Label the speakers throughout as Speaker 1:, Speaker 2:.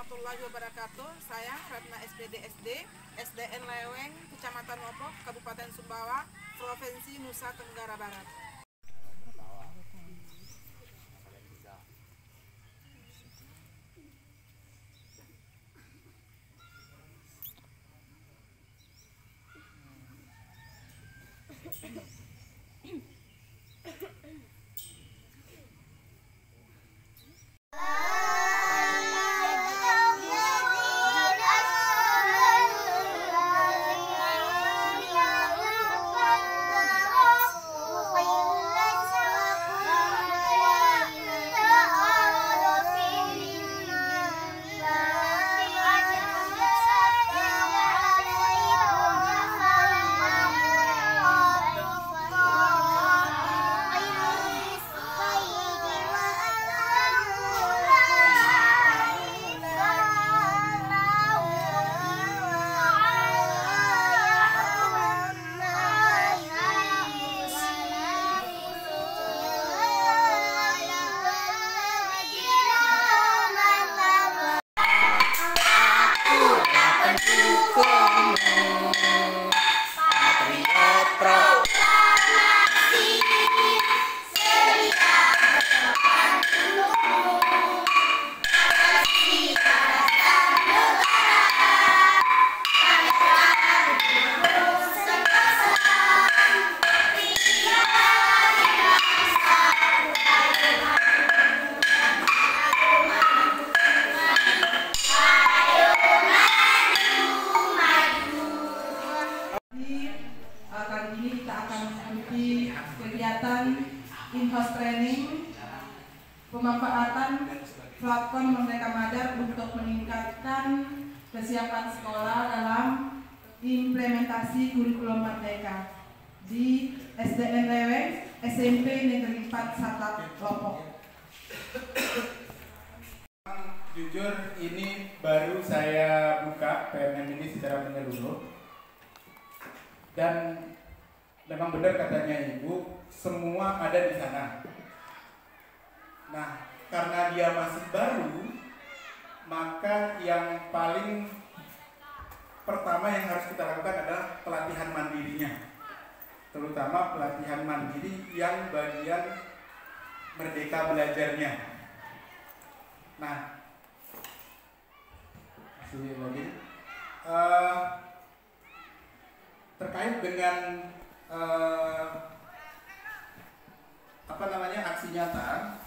Speaker 1: warahmatullahi wabarakatuh. Saya Ratna SPD SD, SDN Leweng, Kecamatan Lopok, Kabupaten Sumbawa, Provinsi Nusa Tenggara Barat. Kegiatan in-house training pemanfaatan platform Merdeka Belajar untuk meningkatkan kesiapan sekolah dalam implementasi kurikulum Merdeka di SDN Leweng, SMP Negeri 4 Satap Lopok.
Speaker 2: Jujur ini baru saya buka PMM ini secara menyeluruh dan memang benar katanya Ibu, semua ada di sana. Nah, karena dia masih baru, maka yang paling pertama yang harus kita lakukan adalah pelatihan mandirinya. Terutama pelatihan mandiri yang bagian Merdeka Belajarnya. Nah, masih lagi. Terkait dengan aksi nyata,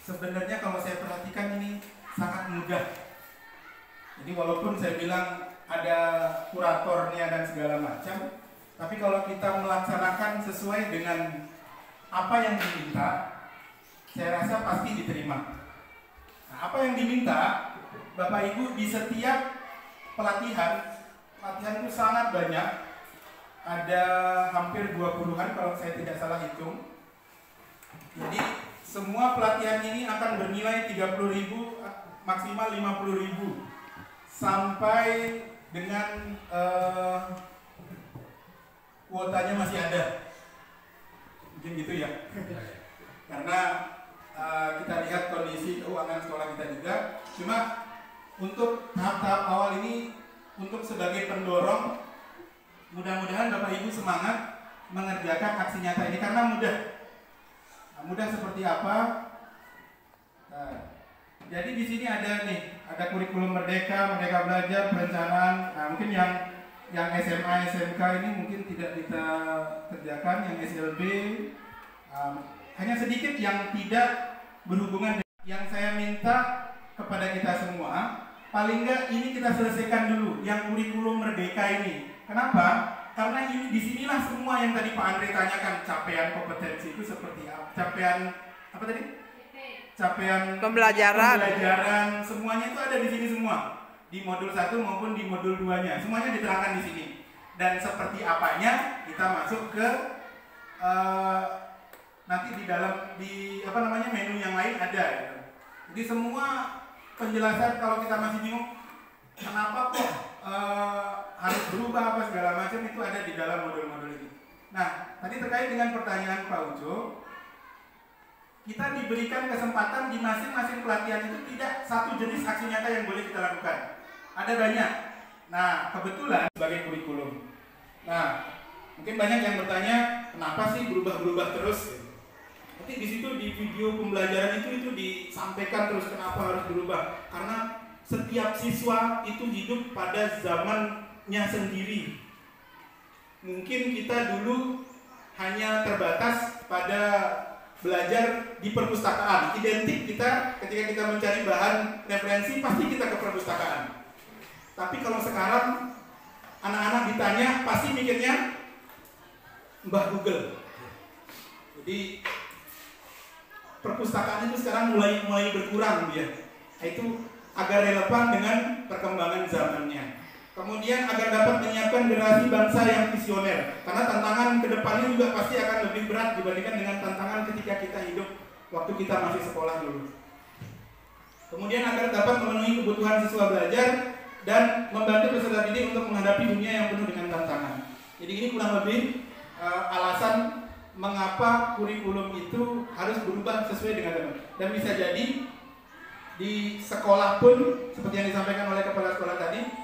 Speaker 2: sebenarnya kalau saya perhatikan ini sangat mudah. Jadi walaupun saya bilang ada kuratornya dan segala macam, tapi kalau kita melaksanakan sesuai dengan apa yang diminta, saya rasa pasti diterima. Nah, apa yang diminta, Bapak Ibu, di setiap pelatihan itu sangat banyak. Ada hampir 20-an kalau saya tidak salah hitung. Jadi semua pelatihan ini akan bernilai 30.000 maksimal 50.000 sampai dengan kuotanya masih ada. Mungkin gitu ya. Karena kita lihat kondisi keuangan sekolah kita juga. Cuma untuk tahap-tahap awal ini untuk sebagai pendorong, mudah-mudahan Bapak Ibu semangat mengerjakan aksi nyata ini karena mudah. Nah, mudah seperti apa? Nah, jadi di sini ada kurikulum Merdeka, Merdeka Belajar, perencanaan. Nah, mungkin yang SMA, SMK ini mungkin tidak kita kerjakan, yang SLB hanya sedikit yang tidak berhubungan dengan yang saya minta kepada kita semua. Paling enggak ini kita selesaikan dulu yang kurikulum Merdeka ini. Kenapa? Karena ini disinilah semua yang tadi Pak Andre tanyakan, capaian kompetensi itu seperti apa? Capaian apa tadi? Capaian pembelajaran semuanya itu ada di sini semua. Di modul 1 maupun di modul 2-nya. Semuanya diterangkan di sini. Dan seperti apanya kita masuk ke nanti di dalam menu yang lain ada gitu. Jadi semua penjelasan kalau kita masih bingung kenapa kok harus berubah apa segala macam itu ada di dalam modul-modul ini. Nah, tadi terkait dengan pertanyaan Pak Ujo, kita diberikan kesempatan di masing-masing pelatihan itu tidak satu jenis aksi nyata yang boleh kita lakukan. Ada banyak. Nah, kebetulan sebagai kurikulum. Nah, mungkin banyak yang bertanya, kenapa sih berubah-berubah terus? Nanti di situ di video pembelajaran itu disampaikan terus kenapa harus berubah. Karena setiap siswa itu hidup pada zamannya sendiri. Mungkin kita dulu hanya terbatas pada belajar di perpustakaan. Identik kita ketika kita mencari bahan referensi pasti kita ke perpustakaan. Tapi kalau sekarang anak-anak ditanya pasti mikirnya Mbah Google. Jadi perpustakaan itu sekarang mulai berkurang dia. Itu agar relevan dengan perkembangan zamannya. Kemudian agar dapat menyiapkan generasi bangsa yang visioner. Karena tantangan kedepannya juga pasti akan lebih berat dibandingkan dengan tantangan ketika kita hidup waktu kita masih sekolah dulu. Kemudian agar dapat memenuhi kebutuhan siswa belajar dan membantu peserta didik untuk menghadapi dunia yang penuh dengan tantangan. Jadi ini kurang lebih alasan mengapa kurikulum itu harus berubah sesuai dengan zaman. Dan bisa jadi di sekolah pun seperti yang disampaikan oleh kepala sekolah tadi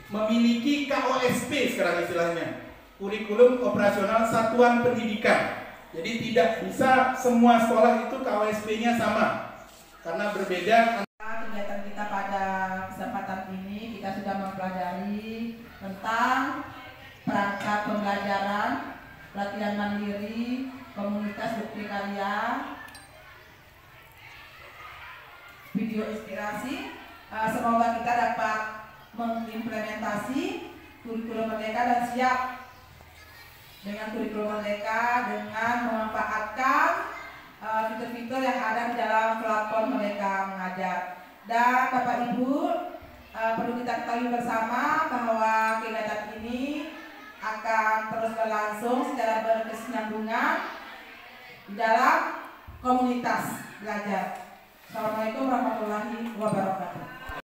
Speaker 2: memiliki KOSP sekarang istilahnya, kurikulum operasional satuan pendidikan. Jadi tidak bisa semua sekolah itu KOSP-nya sama karena berbeda.
Speaker 3: Kegiatan kita pada kesempatan ini kita sudah mempelajari tentang perangkat pembelajaran, pelatihan mandiri, komunitas bukti karya, video inspirasi. Semoga kita dapat mengimplementasi kurikulum Merdeka dan siap dengan kurikulum Merdeka dengan memanfaatkan fitur-fitur yang ada di dalam platform Merdeka Mengajar. Dan Bapak Ibu, perlu kita ketahui bersama bahwa kegiatan ini akan terus berlangsung secara berkesinambungan di dalam komunitas belajar. Assalamualaikum warahmatullahi wabarakatuh.